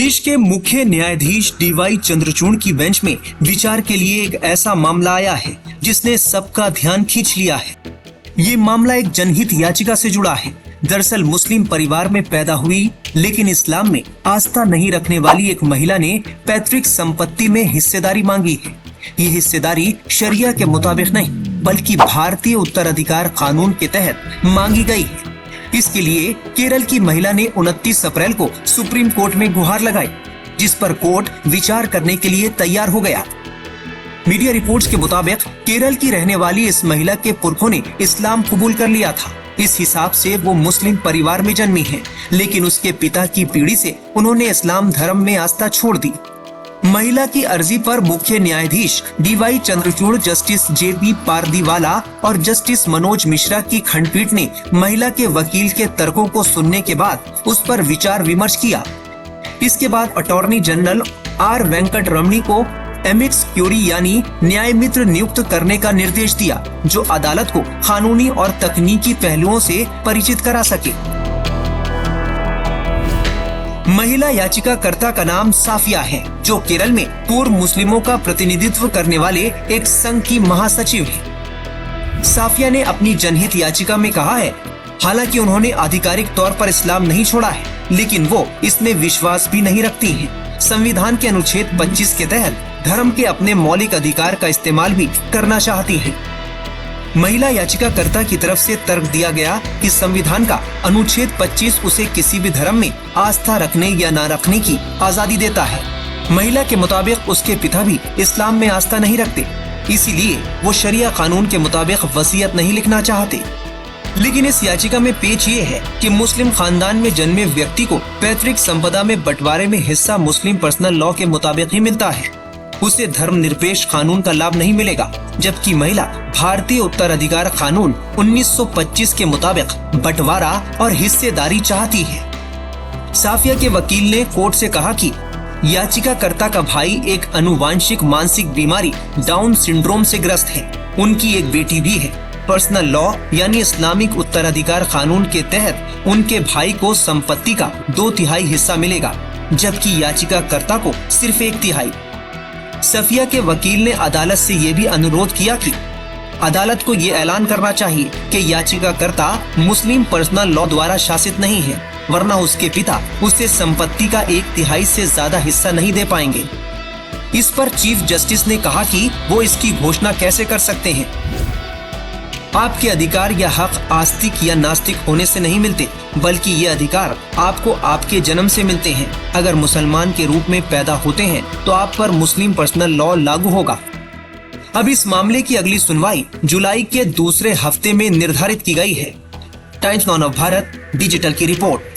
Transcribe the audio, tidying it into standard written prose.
देश के मुख्य न्यायाधीश डीवाई चंद्रचूड़ की बेंच में विचार के लिए एक ऐसा मामला आया है जिसने सबका ध्यान खींच लिया है। ये मामला एक जनहित याचिका से जुड़ा है। दरअसल मुस्लिम परिवार में पैदा हुई लेकिन इस्लाम में आस्था नहीं रखने वाली एक महिला ने पैतृक संपत्ति में हिस्सेदारी मांगी है। ये हिस्सेदारी शरिया के मुताबिक नहीं बल्कि भारतीय उत्तराधिकार कानून के तहत मांगी गई है। इसके लिए केरल की महिला ने 29 अप्रैल को सुप्रीम कोर्ट में गुहार लगाई, जिस पर कोर्ट विचार करने के लिए तैयार हो गया। मीडिया रिपोर्ट्स के मुताबिक केरल की रहने वाली इस महिला के पुरखों ने इस्लाम कबूल कर लिया था। इस हिसाब से वो मुस्लिम परिवार में जन्मी है, लेकिन उसके पिता की पीढ़ी से उन्होंने इस्लाम धर्म में आस्था छोड़ दी। महिला की अर्जी पर मुख्य न्यायाधीश DY Chandrachud, justice JP Pardiwala और जस्टिस मनोज मिश्रा की खंडपीठ ने महिला के वकील के तर्कों को सुनने के बाद उस पर विचार विमर्श किया। इसके बाद अटॉर्नी जनरल आर वेंकट रमणी को एमिक्स क्यूरी यानी न्याय मित्र नियुक्त करने का निर्देश दिया, जो अदालत को कानूनी और तकनीकी पहलुओं से परिचित करा सके। महिला याचिकाकर्ता का नाम साफिया है, जो केरल में पूर्व मुस्लिमों का प्रतिनिधित्व करने वाले एक संघ की महासचिव है। साफिया ने अपनी जनहित याचिका में कहा है, हालांकि उन्होंने आधिकारिक तौर पर इस्लाम नहीं छोड़ा है, लेकिन वो इसमें विश्वास भी नहीं रखती हैं। संविधान के अनुच्छेद 25 के तहत धर्म के अपने मौलिक अधिकार का इस्तेमाल भी करना चाहती हैं। महिला याचिकाकर्ता की तरफ से तर्क दिया गया कि संविधान का अनुच्छेद 25 उसे किसी भी धर्म में आस्था रखने या न रखने की आजादी देता है। महिला के मुताबिक उसके पिता भी इस्लाम में आस्था नहीं रखते, इसीलिए वो शरिया कानून के मुताबिक वसीयत नहीं लिखना चाहते। लेकिन इस याचिका में पेच ये है कि मुस्लिम खानदान में जन्मे व्यक्ति को पैतृक संपदा में बंटवारे में हिस्सा मुस्लिम पर्सनल लॉ के मुताबिक ही मिलता है। उसे धर्मनिरपेक्ष कानून का लाभ नहीं मिलेगा, जबकि महिला भारतीय उत्तराधिकार कानून 1925 के मुताबिक बंटवारा और हिस्सेदारी चाहती है। साफिया के वकील ने कोर्ट से कहा कि याचिकाकर्ता का भाई एक आनुवांशिक मानसिक बीमारी डाउन सिंड्रोम से ग्रस्त है। उनकी एक बेटी भी है। पर्सनल लॉ यानी इस्लामिक उत्तराधिकार कानून के तहत उनके भाई को संपत्ति का 2/3 हिस्सा मिलेगा, जबकि याचिकाकर्ता को सिर्फ 1/3। सफिया के वकील ने अदालत से ये भी अनुरोध किया कि अदालत को ये ऐलान करना चाहिए कि याचिकाकर्ता मुस्लिम पर्सनल लॉ द्वारा शासित नहीं है, वरना उसके पिता उसे संपत्ति का 1/3 से ज्यादा हिस्सा नहीं दे पाएंगे। इस पर चीफ जस्टिस ने कहा कि वो इसकी घोषणा कैसे कर सकते हैं। आपके अधिकार या हक आस्तिक या नास्तिक होने से नहीं मिलते, बल्कि ये अधिकार आपको आपके जन्म से मिलते हैं। अगर मुसलमान के रूप में पैदा होते हैं तो आप पर मुस्लिम पर्सनल लॉ लागू होगा। अब इस मामले की अगली सुनवाई जुलाई के दूसरे हफ्ते में निर्धारित की गई है। Times now of Bharat digital की रिपोर्ट।